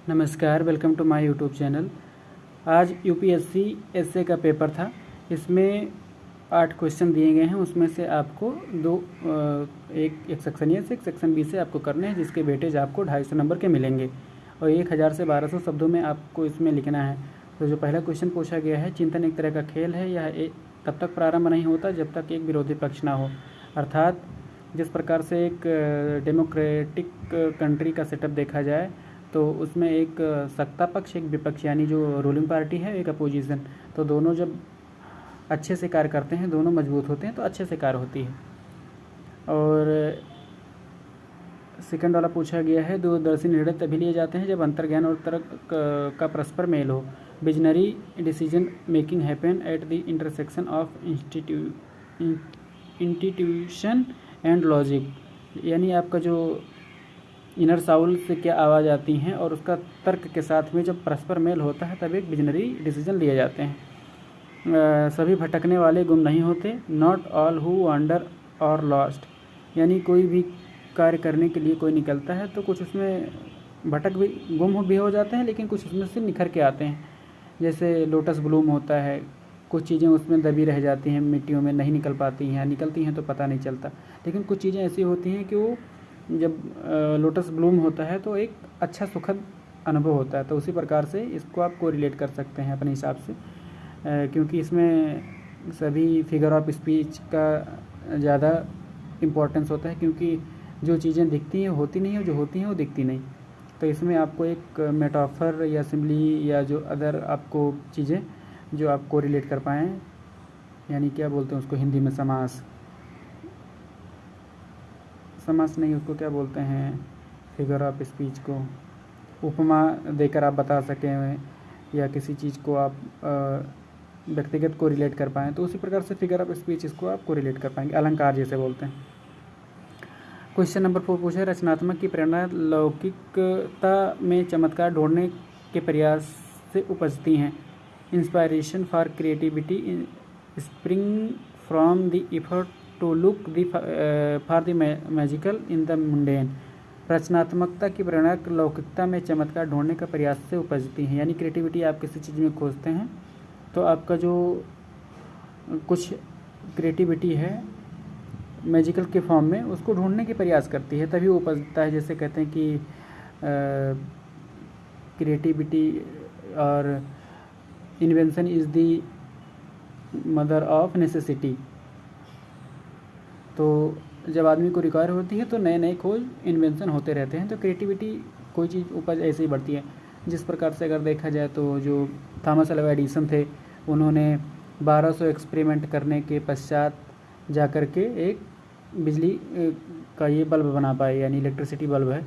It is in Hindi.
नमस्कार, welcome to my YouTube channel. आज यूपीएससी एसए का पेपर था। इसमें 8 क्वेश्चन दिए गए हैं। उसमें से आपको एक सेक्शन ए से एक सेक्शन बी से आपको करने हैं, जिसके वेटेज आपको 250 नंबर के मिलेंगे और 1000 से 1200 शब्दों में आपको इसमें लिखना है। तो जो पहला क्वेश्चन पूछा गया है, चिंतन एक तरह का खेल है। यह तब तक प्रारंभ नहीं होता जब तक एक विरोधी पक्ष ना हो। अर्थात जिस प्रकार से एक डेमोक्रेटिक कंट्री का सेटअप देखा जाए तो उसमें एक सत्ता पक्ष, एक विपक्ष, यानी जो रूलिंग पार्टी है, एक अपोजिशन, तो दोनों जब अच्छे से कार्य करते हैं, दोनों मजबूत होते हैं, तो अच्छे से कार्य होती है। और सेकंड वाला पूछा गया है, दूरदर्शी निर्णय तभी लिए जाते हैं जब अंतर्ज्ञान और तर्क का परस्पर मेल हो। Visionary decision making happen at the intersection of institution and logic, यानी आपका जो इनर साउल से क्या आवाज़ आती हैं और उसका तर्क के साथ में जब परस्पर मेल होता है तब एक विजनरी डिसीजन लिए जाते हैं। सभी भटकने वाले गुम नहीं होते। नॉट ऑल हु वांडर और लॉस्ट, यानी कोई भी कार्य करने के लिए कोई निकलता है तो कुछ उसमें गुम भी हो जाते हैं, लेकिन कुछ उसमें से निखर के आते हैं। जैसे लोटस ब्लूम होता है, कुछ चीज़ें उसमें दबी रह जाती हैं, मिट्टियों में नहीं निकल पाती हैं, निकलती हैं तो पता नहीं चलता। लेकिन कुछ चीज़ें ऐसी होती हैं कि वो जब लोटस ब्लूम होता है तो एक अच्छा सुखद अनुभव होता है। तो उसी प्रकार से इसको आप कोरिलेट कर सकते हैं अपने हिसाब से, क्योंकि इसमें सभी फिगर ऑफ स्पीच का ज़्यादा इम्पोर्टेंस होता है, क्योंकि जो चीज़ें दिखती हैं होती नहीं है, जो होती हैं वो दिखती नहीं। तो इसमें आपको एक मेटाफर या सिम्बली या जो अदर आपको चीज़ें जो आप कोरिलेट कर पाएँ, यानी क्या बोलते हैं उसको हिंदी में, समास नहीं, उसको क्या बोलते हैं, फिगर ऑफ स्पीच को उपमा देकर आप बता सकें या किसी चीज़ को आप व्यक्तिगत को रिलेट कर पाएँ, तो उसी प्रकार से फिगर ऑफ स्पीच इसको आप को रिलेट कर पाएंगे, अलंकार जैसे बोलते हैं। क्वेश्चन नंबर 4 पूछे, रचनात्मक की प्रेरणा लौकिकता में चमत्कार ढूंढने के प्रयास से उपजती हैं। Inspiration for creativity spring from the effort to look for the magical in the mundane. रचनात्मकता की प्रेरणा लौकिकता में चमत्कार ढूंढने का प्रयास से उपजती है, यानी क्रिएटिविटी आप किसी चीज़ में खोजते हैं तो आपका जो कुछ क्रिएटिविटी है मैजिकल के फॉर्म में उसको ढूंढने की प्रयास करती है, तभी उपजता है। जैसे कहते हैं कि क्रिएटिविटी और invention is the mother of necessity. तो जब आदमी को रिक्वायर होती है तो नए नए खोज इन्वेंशन होते रहते हैं। तो क्रिएटिविटी कोई चीज़ उपज ऐसे ही बढ़ती है। जिस प्रकार से अगर देखा जाए तो जो थॉमस अल्वा एडिसन थे, उन्होंने 1200 एक्सपेरिमेंट करने के पश्चात जा कर के एक बिजली का ये बल्ब बना पाए, यानी इलेक्ट्रिसिटी बल्ब है।